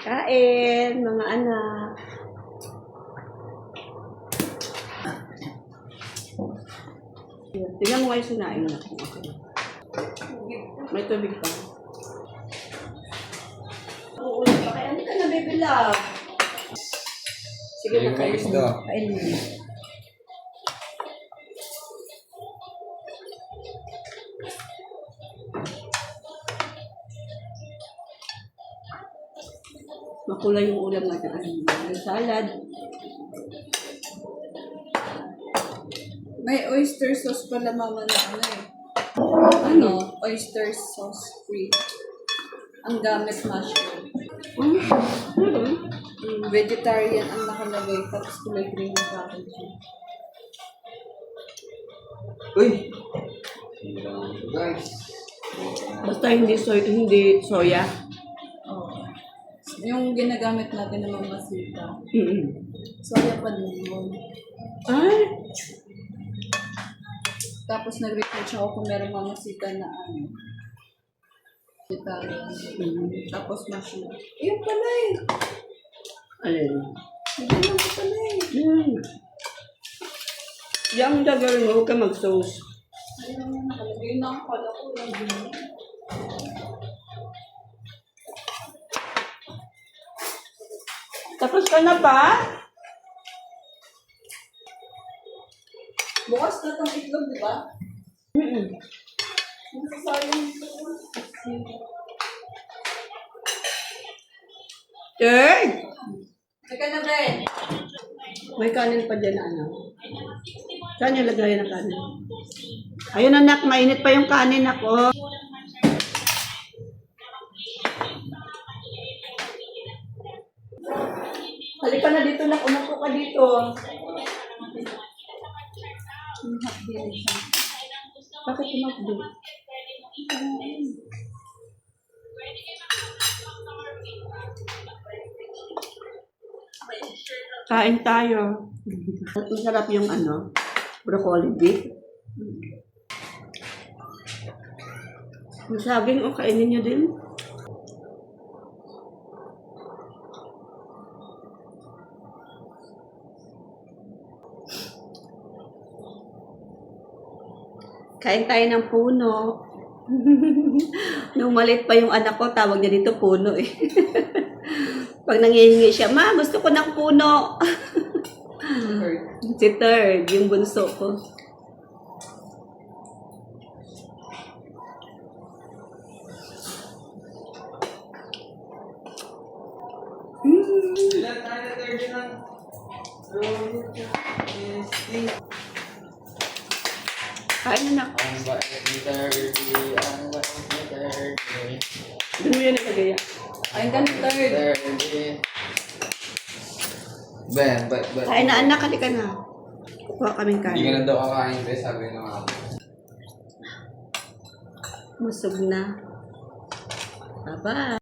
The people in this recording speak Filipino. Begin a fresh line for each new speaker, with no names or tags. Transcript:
Kain, mga anak. Tingnan mo kayo sinain na ako. May tubig pa. Oo, kaya ano ka na, baby love? Sige na kayo. Kain mo. Makulay yung ulam natin. May salad.
May oyster sauce pala mama na ano eh. Ano? Oyster sauce free. Ang gamit mushroom. Vegetarian ang nakalagay. Tapos kulay green yung packaging.
Uy! Guys!
Basta hindi soya.
Oh. Yung ginagamit natin ng mga masita. Soya pa din yun.
Ay!
Tapos nag-research ako kung meron mga masita na ano. Vegetarian. Tapos mushroom. Ayun pala eh.
Alin?
Hindi lang ko pala eh.
Diyan ang gagawin mo, huwag ka mag-sauce.
Ayun lang nakalagay na ako pala ko.
Tapos ka na ba?
Bukas na itong itlog, di ba? Masasayang ito.
Third!
Teka na, Ben.
May kanin pa dyan na ano. Saan yung lagayan ng kanin? Ayun anak, mainit pa yung kanin ako. Halika na dito na, umupo ka dito. Bakit tumakbo? Kain tayo. Masarap yung ano, broccoli beef. Yung saging, o kainin nyo din. Kain tayo ng puno. Nung maliit pa yung anak ko, tawag niya dito puno eh. Pag nangihingi siya, Ma, gusto ko ng puno. Si Third, yung bunso ko.
Ilan tayo na third lang?
Kain na.
Ang bait ni Thirdy, ang bait ni Thirdy.
Doon mo yan nakagaya.
Ayun ka na, third.
Thirdy. Ben,
Kain na anak, halika na. Kuha kaming
Hindi ka
kain.
na daw kakain, pre, sabi ng mga
Busog na. Bye-bye.